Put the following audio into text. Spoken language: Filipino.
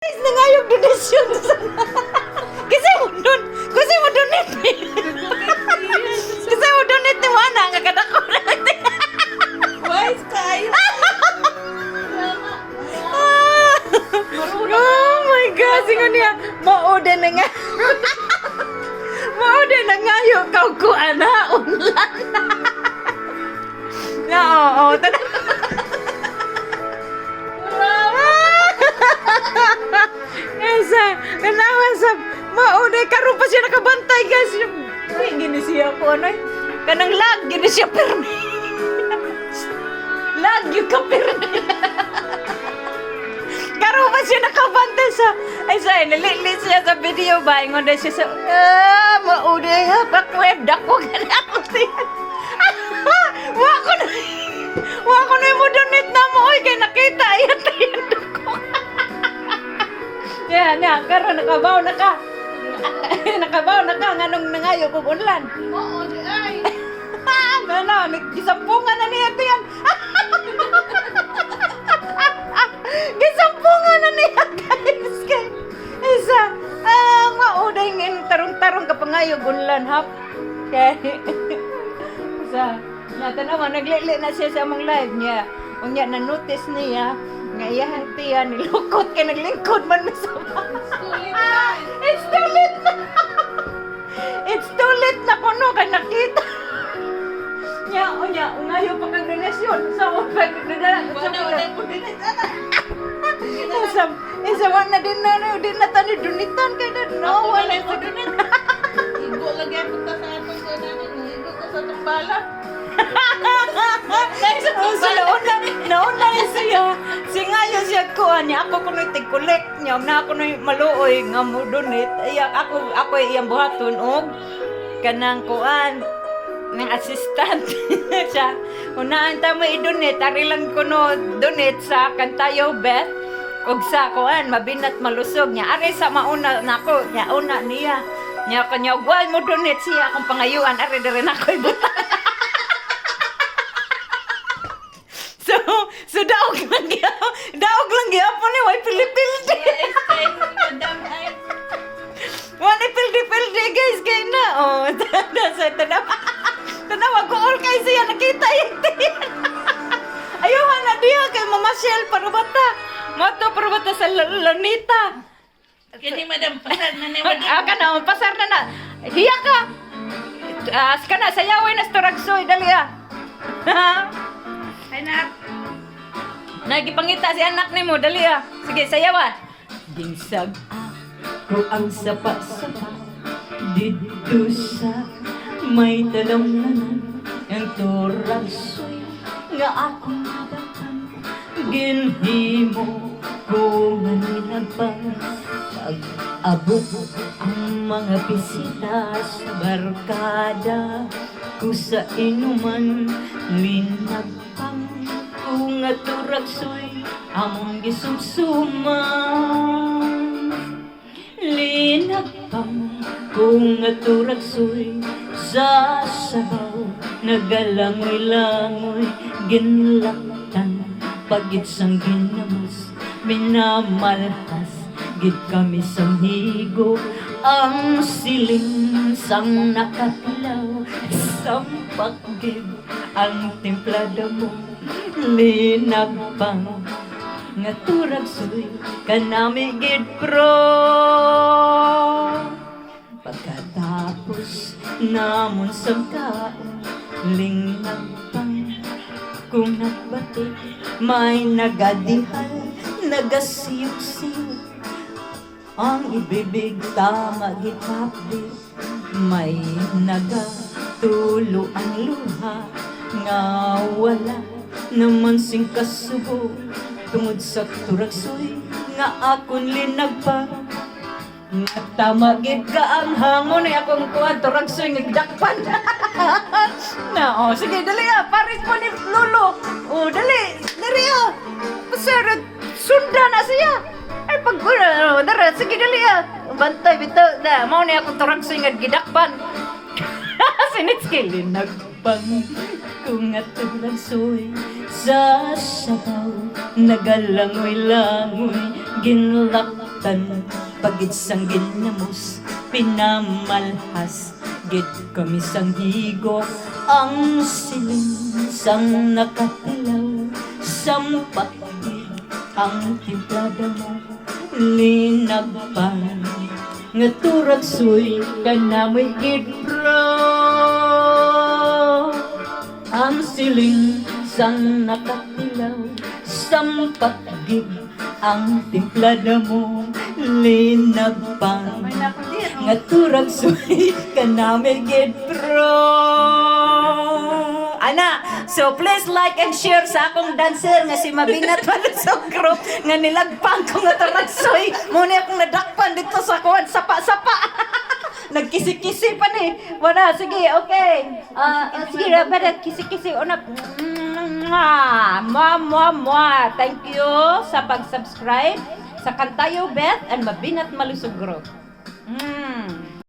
Na nga yung donation sa kasi mo donate ni. Kasi mo donate ni Wana nga kadako na. Wise kayo. Oh my God, singon niya, mauda na nga. Mauda na nga yung kaukuan na unlan. Na oo, Esa, kanawa sa mauday karon pa siya nakabantay guys. Gini siya po ano? Kanang lag gini siya permi. Lag yung ka permi. Karon pa siya nakabantay sa ay sa nililit siya sa video ba ingon na siya sa mauday ha bakweb dako gani ako siya. Wa ko na mo donate na mo oy kay nakita yan ko. Yan, karon nakabaw na ka. Nakabaw na ka nganong nangayo kog unlan. Oo, di ay. Ano, gisampungan na niya tiyan. Gisampungan na niya guys. Isa, mauday ngin tarong-tarong ka pangayo unlan hap. Kay isa, natanawa naglili na siya sa among live niya. Unya na notice niya nga iyang tiya nilukot kay naglingkod man mi sa It's too late na. It's too late na kuno kay nakita. Nya unya ungayo pa kang donasyon sa pag dala sa Wala po din ana. isa wag na din na tani dunitan kay no wala po din. Igo lagi ako ta sa atong kunanan, igo ko sa tumbala. Nauna siya. Singayo siya ko niya ako kuno tig-collect niya na ako no maluoy nga mo donate. Ay ako iyang buhaton og kanang kuan ng assistant siya. Unaan ta mo i-donate ari lang kuno donate sa Kantayo Bet og sa kuan mabinat malusog niya. Ari sa mauna nako niya una niya. Niya kanya wal mo donate siya akong pangayuan ari diri na koy buta. So daog lang gyapon ni way pilipildi. Wala pildi guys kay na. Oh, tanawa ko all kay siya nakita yung tiyan. Ayuhan na diya kay Mama Shell parubata. Mato parubata sa Lanita. Kini madam pasar na ni madam. Kana pasar na. Hiya ka. Kana sayaway na storagsoy dali Ay nak. Nagipangita si anak ni mo, dali Sige, sayawan. Ginsag ako ang sapa-sapa dito sa may talonglanan ang turagsoy nga akong nadakan. Ginhimo ko manilabang pag-abot ang mga bisita sa barkada ko sa inuman linagpang kung aturagsoy among gisumsuman linagpang kung aturagsoy sa sabaw nagalangoy-langoy ginlaktan pagit sang ginamos minamalhas gid kami sa higo ang siling sang nakatilaw sampak gid ang templada mo linagpang nga turagsoy kanami gid pro pagkatapos namon samkaon linagpang kung nagbati may nagadihal nagasiyok-siyok ang ibibig tama gitapi may nagatulo ang luha nga wala naman sing kasubo tungod sa turagsoy nga akon linagpa nga tamagid ka ang hamon ay akong kuwan turagsoy nga gidakpan na sige dali paris mo ni Lolo dali pasarad sunda na siya ay pagkuna dara sige dali bantay bitaw na mao ni akong turagsoy nga gidakpan sinitski linagpang kung aturagsoy sa sabaw nagalangoy-langoy ginlak Kalibutan pagid sang ginamos pinamalhas gid kami sang higop ang siling sang nakatilaw sampat ang timplada mo linagpan nga turag suy kanamoy gid bro ang siling sang nakatilaw sampat gid ang timplada mo linagpan May nakudir. nga turag suy kanami gid pro. Ana, so please like and share sa akong dancer nga si Mabinat Malusog Group nga nilagpang ko nga turag suy. Muna akong nadakpan dito sa kuwan sapa-sapa. Nagkisi-kisi pa ni. Wala, sige, okay. Sige, bada kisi-kisi una. Mwah. Thank you sa pag-subscribe sa Kantayo Beth and Mabinat Malusog Group.